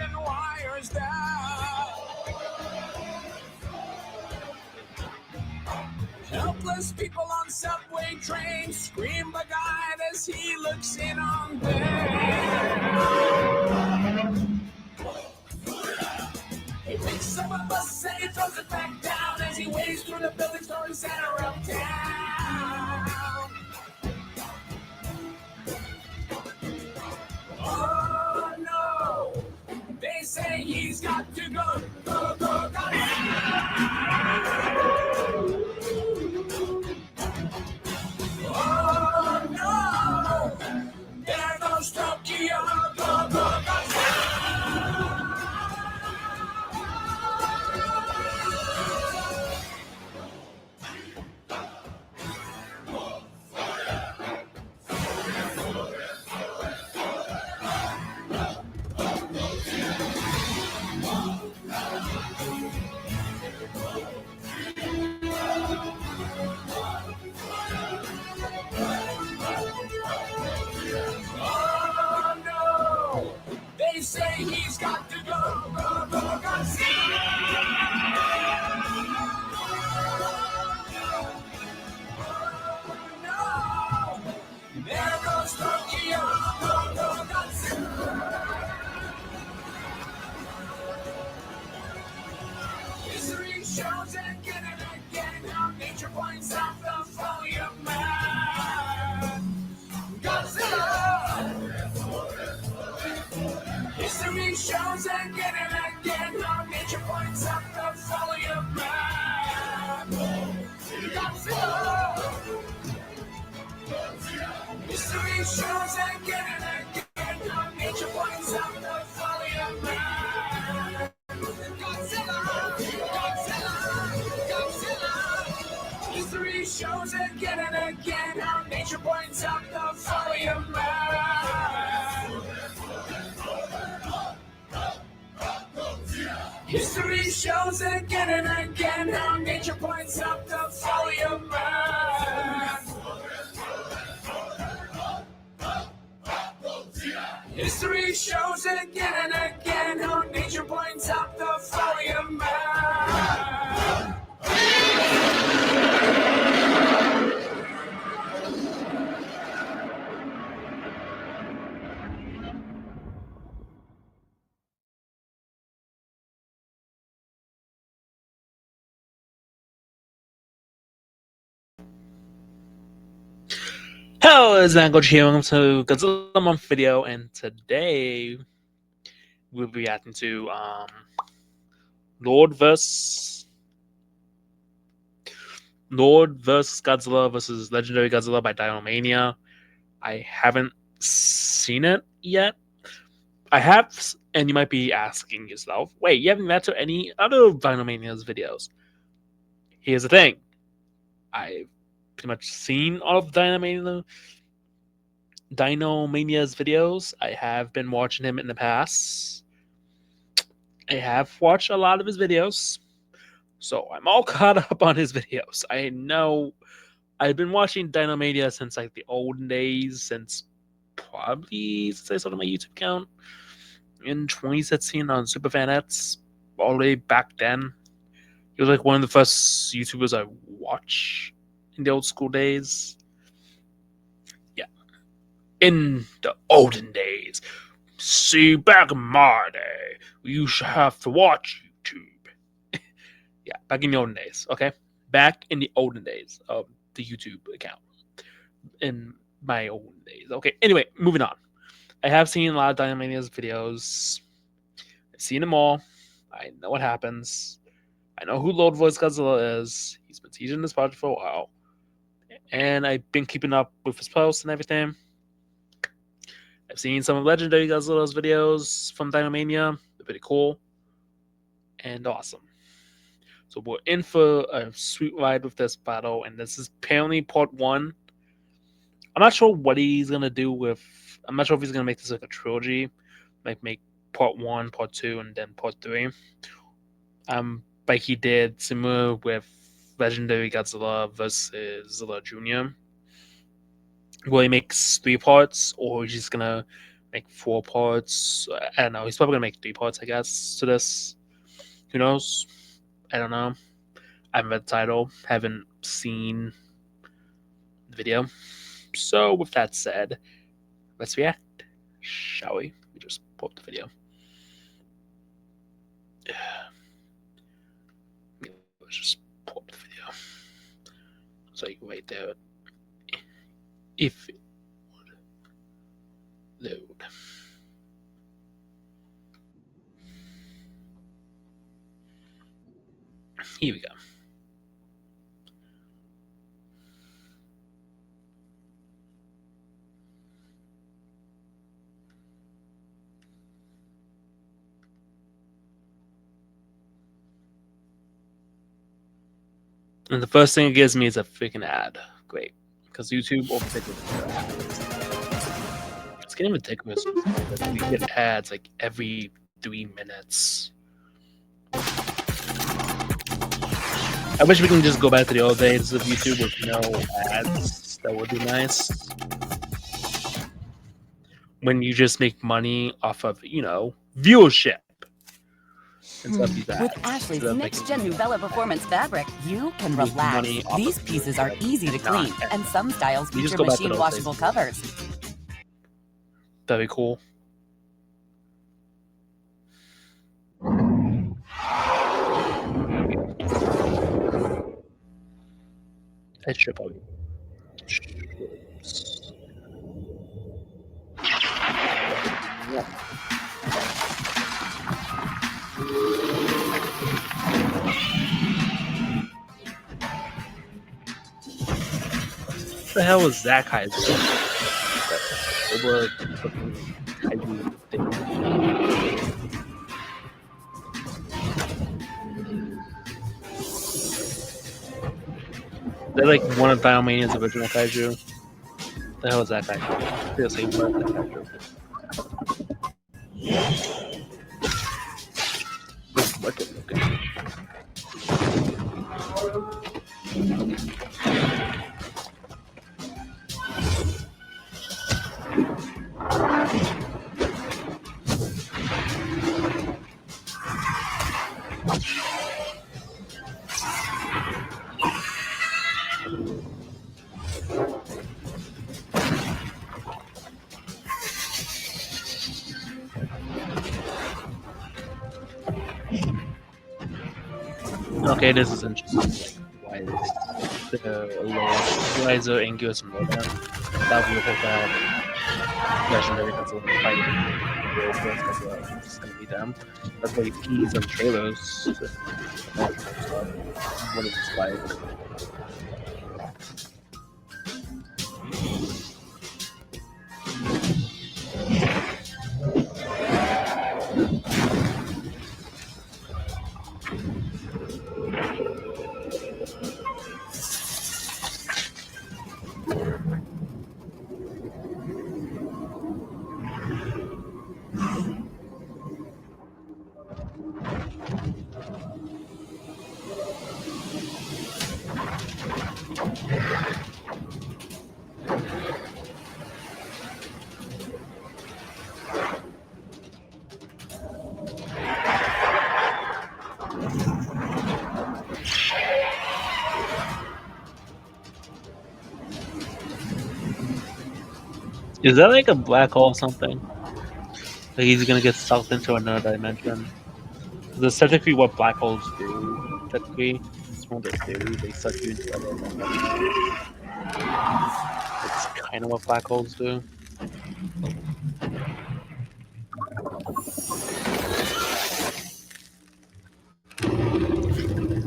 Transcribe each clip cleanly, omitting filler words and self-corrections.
extension wires down. Helpless people on subway trains scream God as he looks in on them. He picks up a bus and he throws it back down as he waves through the building story center of town. Oh no, they say he's got to go, go, go, go. Oh no, there goes Tokyo, go, go, go. They say he's got to go, go, go, Godzilla! Oh, no! There goes Tokyo, go, go, Godzilla! History shows again and again how nature points out the volume man. Godzilla! History shows again and again how nature points up the volume map. Godzilla! History shows again and again how nature points up the volume map. Godzilla! Godzilla! Godzilla! History shows again and again how nature points up the volume map. History shows again and again how nature points up the volume map. History shows again and again how nature points up the volume map. Hello, it's Godzilla here. Welcome to Godzilla Month video, and today we'll be reacting to LordVerse Godzilla versus Legendary Godzilla by DinoMania. I haven't seen it yet. I have, and you might be asking yourself, wait, you haven't reacted to any other DinoMania's videos? Here's the thing. I've pretty much seen all of DinoMania's videos. I have been watching him in the past. I have watched a lot of his videos, so I'm all caught up on his videos. I know I've been watching DinoMania since like the olden days, since probably since I started my YouTube account in 2016 on SuperFanets. All the way back then, he was like one of the first YouTubers I watched in the old school days. Yeah, in the olden days. See, back in my day, we used to have to watch YouTube. Yeah, back in the olden days, okay? Back in the olden days of the YouTube account. In my olden days. Okay, anyway, moving on. I have seen a lot of DinoMania's videos. I've seen them all. I know what happens. I know who LordVerse Godzilla is. He's been teaching this project for a while. And I've been keeping up with his posts and everything. I've seen some of Legendary Godzilla's videos from DinoMania. They're pretty cool and awesome. So we're in for a sweet ride with this battle, and this is apparently part 1. I'm not sure what he's gonna do with. I'm not sure if he's gonna make this like a trilogy, like make part 1, part 2, and then part 3. Like he did similar with Legendary Godzilla versus Godzilla Jr., where he makes 3 parts, or he's just gonna make 4 parts. I don't know. He's probably gonna make 3 parts, I guess, to this. Who knows? I don't know. I haven't read the title, haven't seen the video. So with that said, let's react, shall we? We just pull up the video. Let's just pull up the video. So you can wait there. If it would load. Here we go. And the first thing it gives me is a freaking ad. Great. Because YouTube overtaken ads. It's getting ridiculous. We get ads like every 3 minutes. I wish we can just go back to the old days of YouTube with no ads. That would be nice. When you just make money off of, viewership. With Ashley's next-gen Nuvella Performance fabric, you can relax. These pieces are easy to clean, and some styles feature machine washable covers. Very cool. It should probably. Yeah. What the hell was that guy's over thing? They're like one of DinoMania's original kaiju. What the hell is that kaiju? Seriously, what is that kaiju? What the look at? Okay, this is interesting. Like, why is there Angus and Lodan? That would be a whole legendary Godzilla fight. It's gonna be them. That's why he teased on trailers. What is this like? Is that like a black hole or something? Like he's gonna get sucked into another dimension? That's technically what black holes do. Technically, it's one of their theories. They suck you into another dimension. It's kind of what black holes do.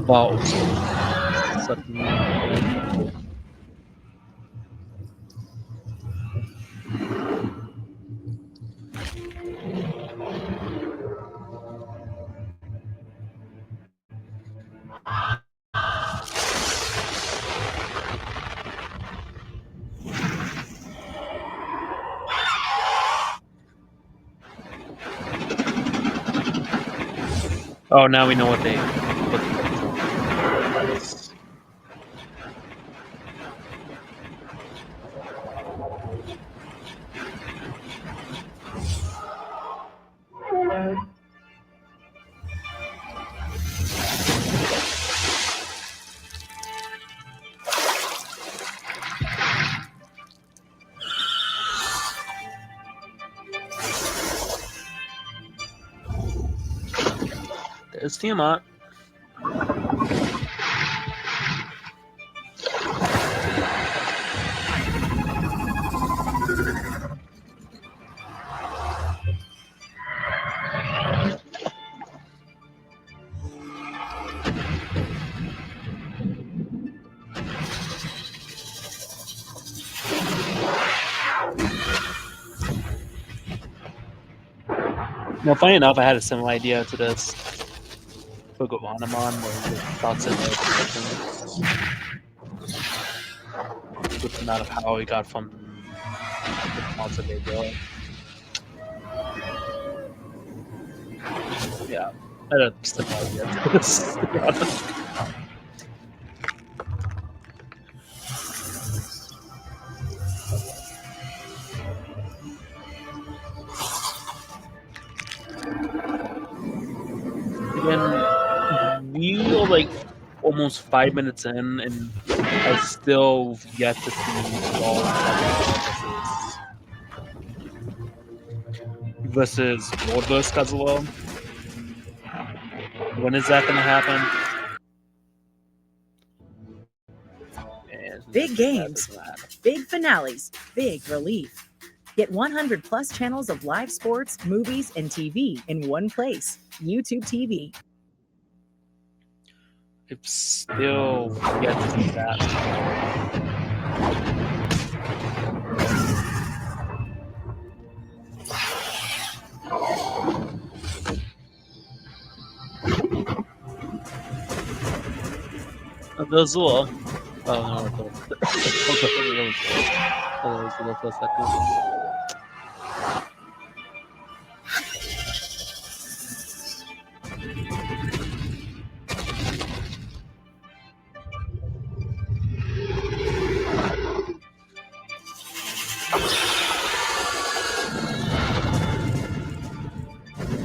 Balls. Oh, now we know what they. is Tiamat. Now, funny enough, I had a similar idea to this for Godziilla, where he thoughts in with the amount of power he got from the monster Godzilla. Yeah, I had a similar idea to this, to be honest. Again, we are like almost 5 minutes in, and I still yet to see all versus LordVerse Godzilla. When is that going to happen? Big games, big finales, big relief. Get 100 plus channels of live sports, movies, and TV in one place. YouTube TV. I've still yet to see that. Godzilla. Oh no, for a second.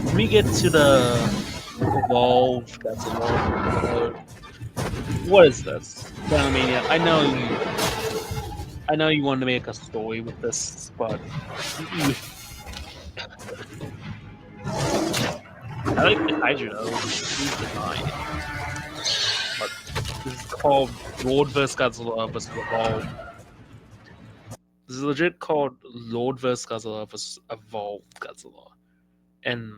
Let me get to the evolved Godzilla. What is this? DinoMania. I know you wanted to make a story with this, but I like the kaiju though. It's design. But this is called LordVerse Godzilla vs. Evolved. This is legit called LordVerse Godzilla vs. Evolved Godzilla. And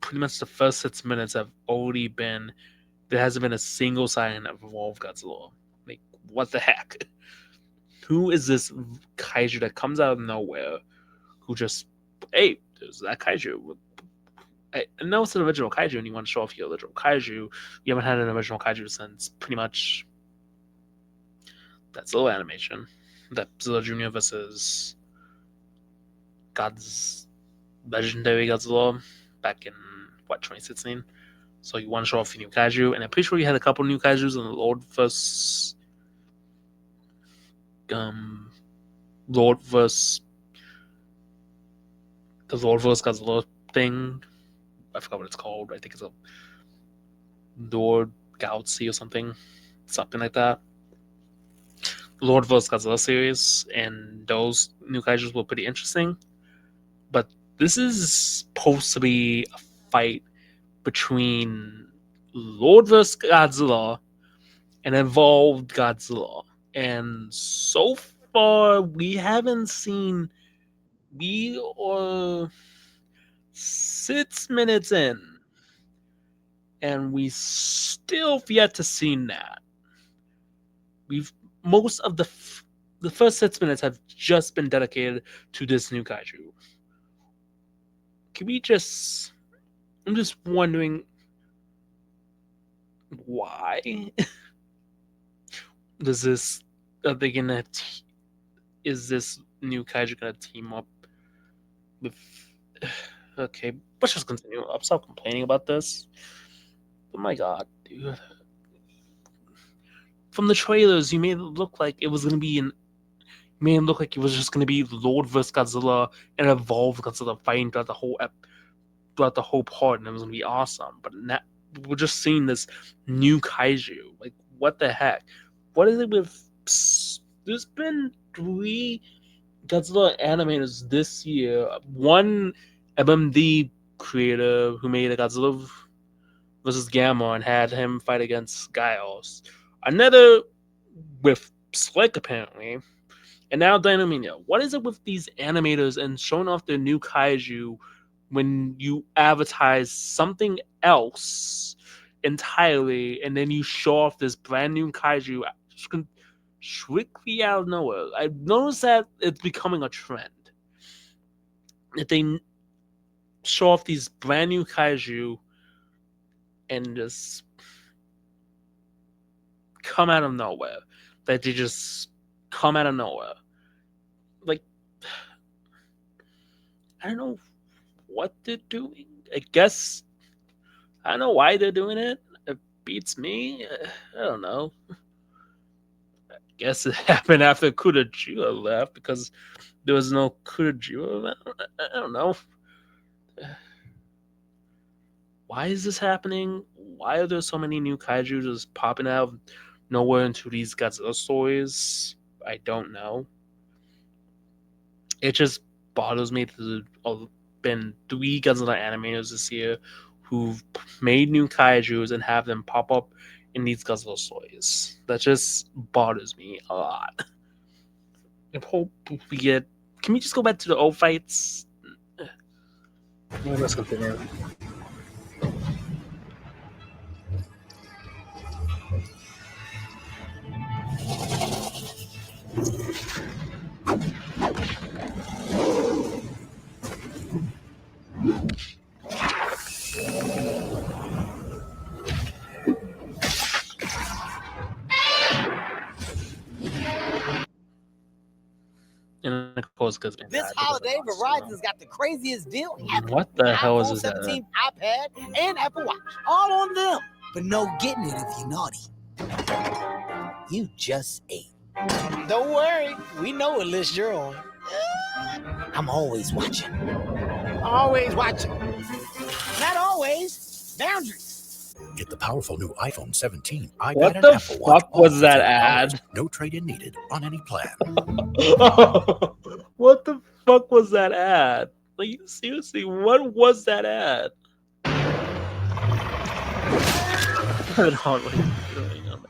pretty much the first 6 minutes have already been, there hasn't been a single sign of Evolved Godzilla. Like, what the heck? Who is this kaiju that comes out of nowhere who just, hey, there's that kaiju. I know it's an original kaiju and you want to show off your original kaiju. You haven't had an original kaiju since pretty much Godzilla animation. Godzilla Jr. versus God's legendary Godzilla back in, 2016? So you want to show off your new kaiju, and I'm pretty sure you had a couple new kaijus in the LordVerse LordVerse Godzilla thing. I forgot what it's called. I think it's a Lord Galaxy or something like that. LordVerse Godzilla series, and those new kaijus were pretty interesting. But this is supposed to be a fight between LordVerse Godzilla and Evolved Godzilla. And so far, we haven't seen. We are 6 minutes in, and we still yet to see that. Most of the first 6 minutes have just been dedicated to this new kaiju. Can we just? I'm just wondering why. Does this? Are they gonna? Is this new kaiju gonna team up with? Okay, let's just continue. I'll stop complaining about this. Oh my god, dude! From the trailers, you made it look like it was gonna be it was just gonna be LordVerse Godzilla and Evolved Godzilla fighting throughout the whole part, and it was gonna be awesome. But now we're just seeing this new kaiju. Like, what the heck? What is it with? There's been 3 Godzilla animators this year. One MMD creator who made a Godzilla versus Gamma and had him fight against Giles. Another with Slick apparently, and now DinoMania. What is it with these animators and showing off their new kaiju when you advertise something else entirely, and then you show off this brand new kaiju strictly out of nowhere? I've noticed that it's becoming a trend that they show off these brand new kaiju and just come out of nowhere. That they just come out of nowhere. Like, I don't know what they're doing. I guess I don't know why they're doing it. It beats me. I don't know. I guess it happened after Godzilla left because there was no Godzilla. I don't know. Why is this happening? Why are there so many new kaiju just popping out of nowhere into these Godzilla stories? I don't know. It just bothers me that there's been 3 Godzilla animators this year who've made new kaijus and have them pop up in these Godzilla stories. That just bothers me a lot. I hope we get. Can we just go back to the old fights? Let's continue. And of course, because this holiday, Verizon's got the craziest deal ever. What the hell is iPhone this? 17, iPad, and Apple Watch, all on them. But no getting it if you're naughty. You just ate. Don't worry, we know what list you're on. I'm always watching. Always watching. Not always. Boundaries. Get the powerful new iPhone 17, iPad, What and the Apple Watch. fuck was that $40. ad? No trade-in needed on any plan. What the fuck was that ad? Like, seriously, what was that ad? Hold on, what are you doing on that?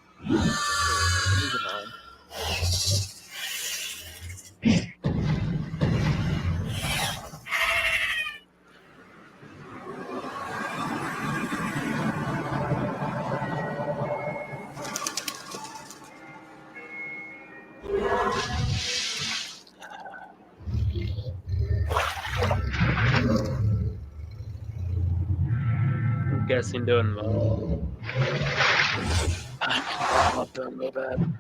I'm guessing doing well. I'm not doing real bad.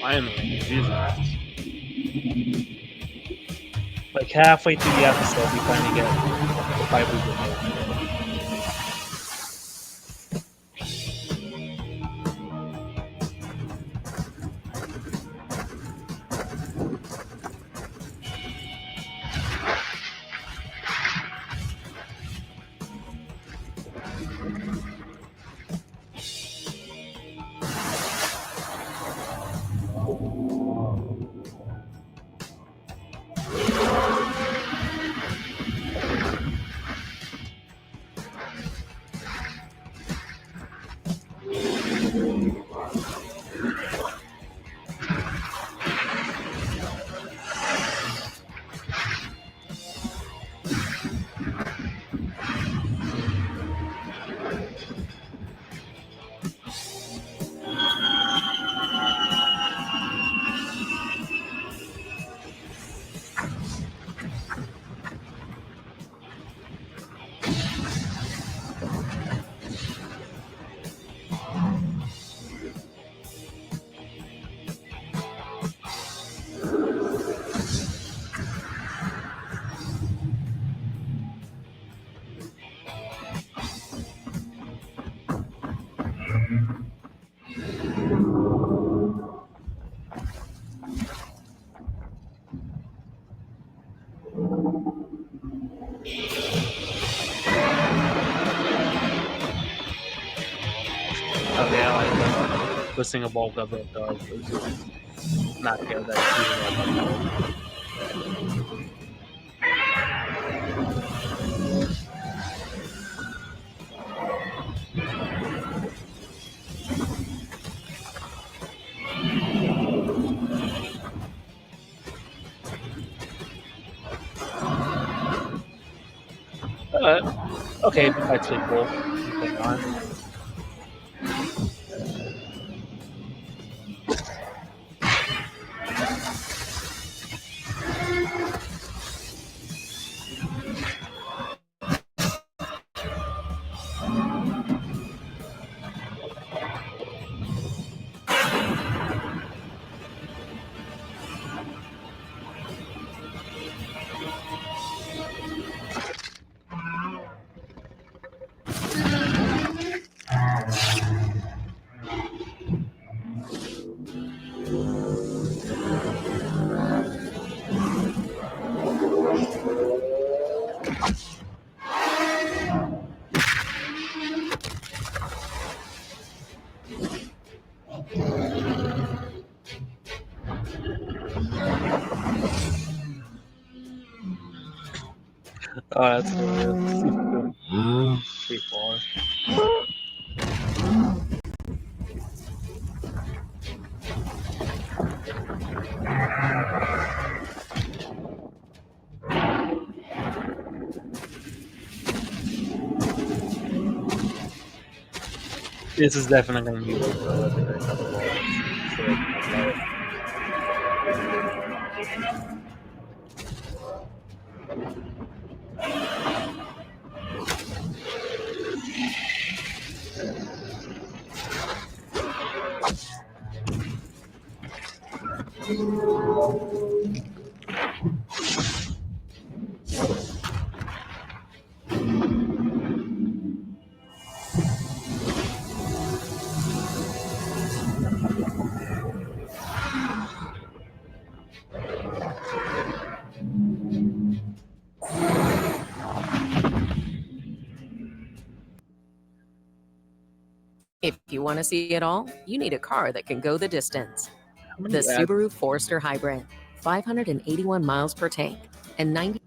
Finally, Jesus. Like halfway through the episode, we finally get the fight we were hoping for. listing of all Godzilla does is just not care that it's using that. Okay, besides Sleep Wolf. Moving on. Oh, that's hilarious. Free fall. This is definitely going to be like the legendary couple balls. If you want to see it all, you need a car that can go the distance. How many The ads- Subaru Forester Hybrid, 581 miles per tank, and 90.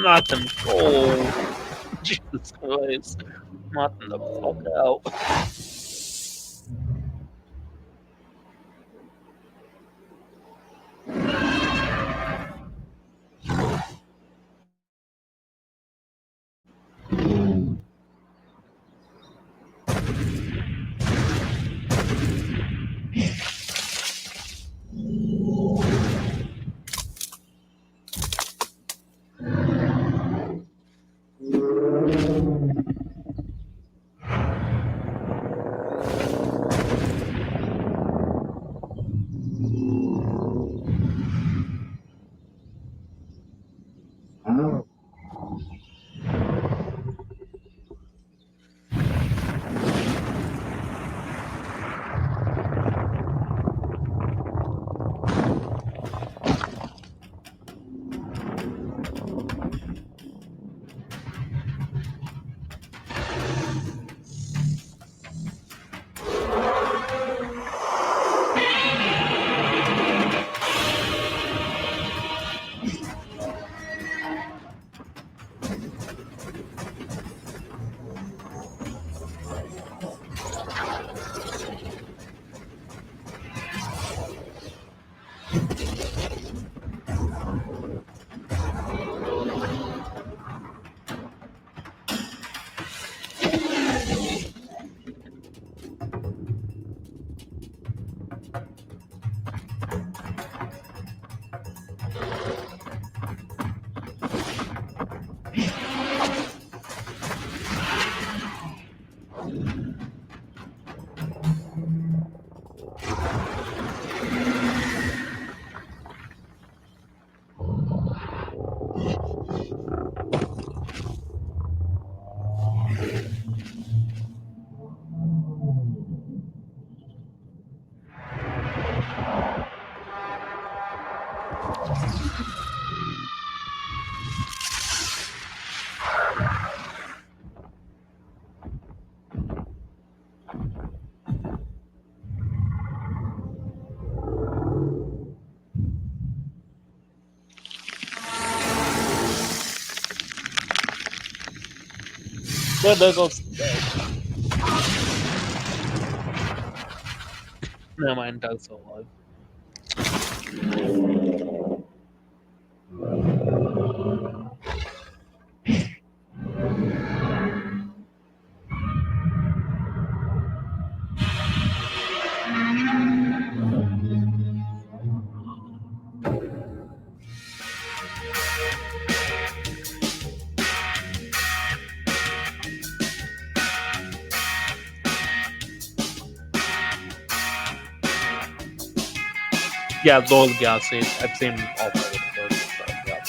Not them. Oh, Jesus Christ. Not them the fuck out. But there goes. Never mind, Doug's still alive. Yeah, Lord of the Galaxy. I've seen all of it. So, yeah.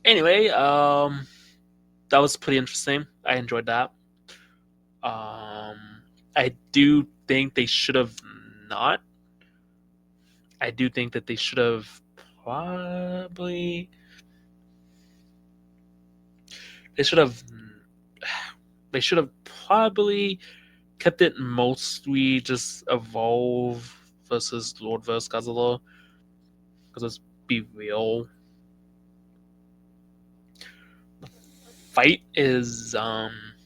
Anyway, that was pretty interesting. I enjoyed that. I do think they should have not. I do think that they should have probably. They should have. They should have probably kept it mostly just Evolve versus LordVerse Godzilla. Because let's be real, the fight is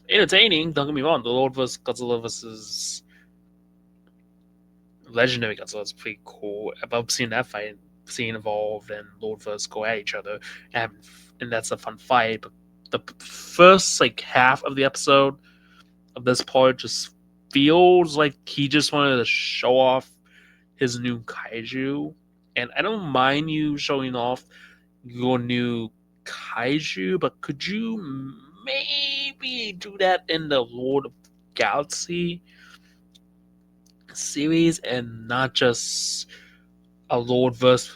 entertaining. Don't get me wrong. The LordVerse Godzilla versus Legendary Godzilla is pretty cool. I've seen that fight, seeing Evolve and LordVerse go at each other, and that's a fun fight. But the first half of the episode of this part just feels like he just wanted to show off his new kaiju. And I don't mind you showing off your new kaiju, but could you maybe do that in the Lord of Galaxy series and not just a LordVerse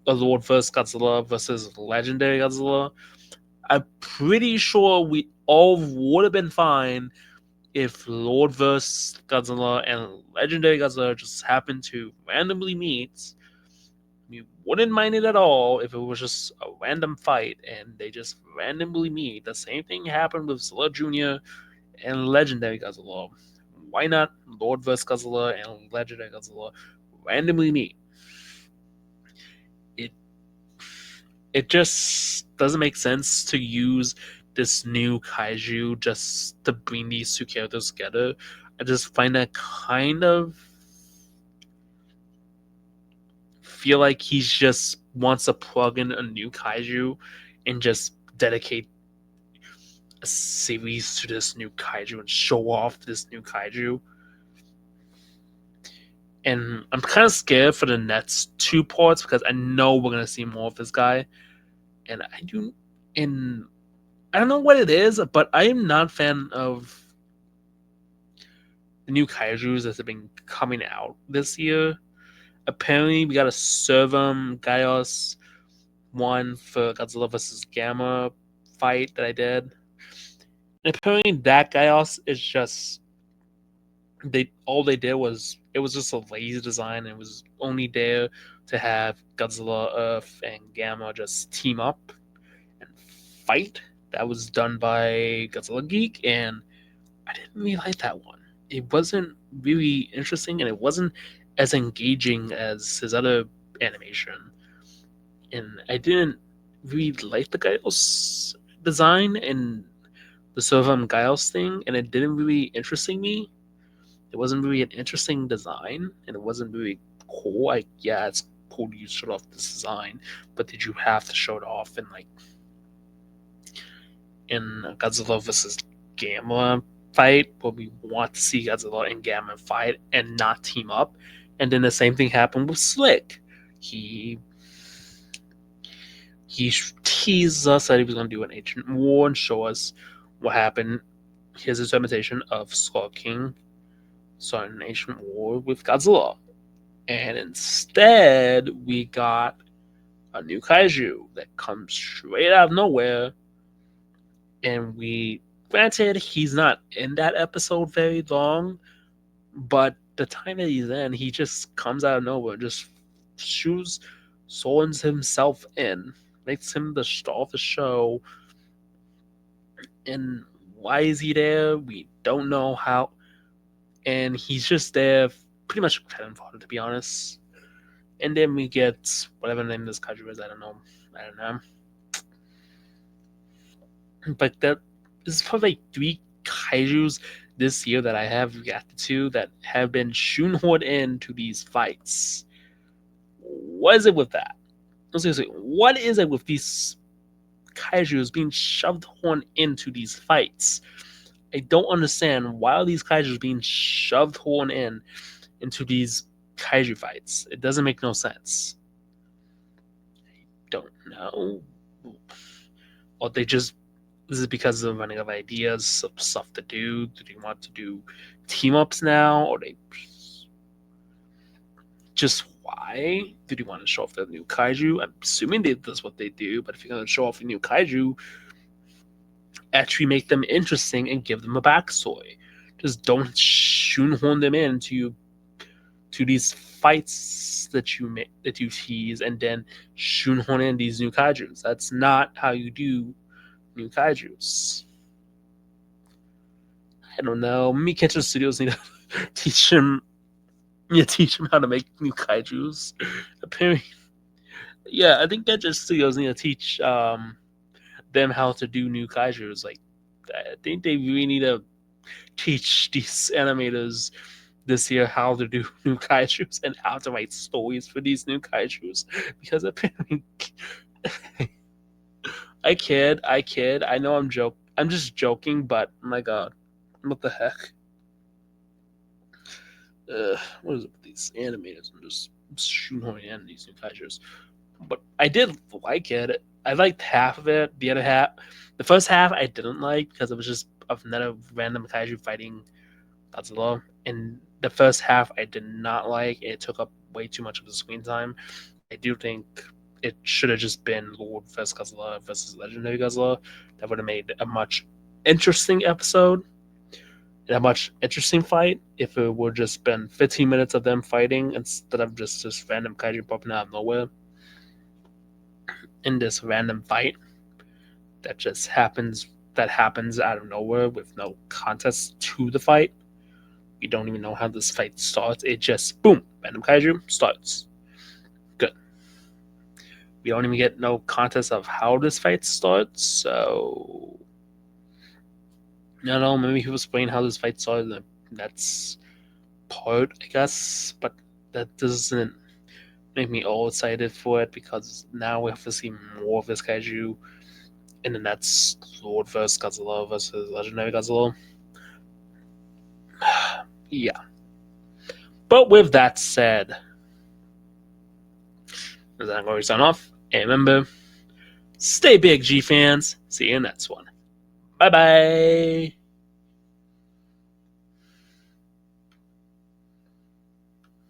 Godzilla versus Legendary Godzilla? I'm pretty sure we all would have been fine if LordVerse Godzilla and Legendary Godzilla just happened to randomly meet. We wouldn't mind it at all if it was just a random fight and they just randomly meet. The same thing happened with Zilla Jr. and Legendary Godzilla. Why not LordVerse Godzilla and Legendary Godzilla randomly meet? It just doesn't make sense to use this new kaiju just to bring these two characters together. I just find that kind of feel like he just wants to plug in a new kaiju and just dedicate a series to this new kaiju and show off this new kaiju. And I'm kind of scared for the next two parts because I know we're gonna see more of this guy, and I don't know what it is, but I am not a fan of the new kaijus that have been coming out this year. Apparently, we got a Servum Gaios one for Godzilla vs. Gamma fight that I did. And apparently, that Gaios is just all they did was it was just a lazy design. It was only there to have Godzilla, Earth, and Gamma just team up and fight. That was done by Godzilla Geek, and I didn't really like that one. It wasn't really interesting, and it wasn't as engaging as his other animation. And I didn't really like the Gaios design and the Servum Gaios thing, and it didn't really interesting me. It wasn't really an interesting design, and it wasn't really cool. Yeah, it's cool you showed off this design, but did you have to show it off in Godzilla vs. Gamma fight, where we want to see Godzilla and Gamma fight and not team up? And then the same thing happened with Slick. He teased us that he was going to do an ancient war and show us what happened, his interpretation of Skull King starting an ancient war with Godzilla. And instead, we got a new kaiju that comes straight out of nowhere, and we Granted, he's not in that episode very long, but the time that he's in, he just comes out of nowhere, just swords himself in, makes him the star of the show. And why is he there? We don't know how. And he's just there, pretty much cannon fodder, to be honest. And then we get whatever the name of this kaiju is. I don't know. But that is probably like 3 kaijus this year that I have reacted to that have been shoehorned into these fights. What is it with that? Seriously, what is it with these kaijus being shoved horn into these fights? I don't understand why are these kaijus being shoved horn into these kaiju fights. It doesn't make no sense. I don't know. Or this is because of running out of ideas of stuff to do. Do they want to do team ups now? Or they just why? Do they want to show off the new kaiju? I'm assuming that's what they do, but if you're going to show off a new kaiju, actually make them interesting and give them a backstory. Just don't shoehorn them into these fights that you tease and then shoehorn in these new kaijus. That's not how you do new kaijus. I don't know. Miketsu Studios need to teach him how to make new kaijus. Apparently, yeah, I think Gadget Studios need to teach them how to do new kaijus. Like, I think they really need to teach these animators this year how to do new kaijus and how to write stories for these new kaijus. Because apparently, I kid. I know I'm just joking, but my God, what the heck? What is it with these animators? I'm just shoehorning in these new kaijus. But I did like it. I liked half of it. The other half, the first half, I didn't like because it was just another random kaiju fighting Godzilla. And the first half, I did not like. It took up way too much of the screen time. I do think it should have just been LordVerse Godzilla versus Legendary Godzilla. That would have made a much interesting episode and a much interesting fight if it would just been 15 minutes of them fighting instead of just this random kaiju popping out of nowhere in this random fight that just happens out of nowhere with no context to the fight. We don't even know how this fight starts. It just boom, random kaiju starts. Good. We don't even get no context of how this fight starts, so I don't know, maybe he was explain how this fight started. That's part, I guess, but that doesn't make me all excited for it because now we have to see more of this kaiju, and then that's LordVerse Godzilla versus Legendary Godzilla. Yeah. But with that said, I'm going to sign off. And remember, stay big, G fans. See you in the next one. Bye bye.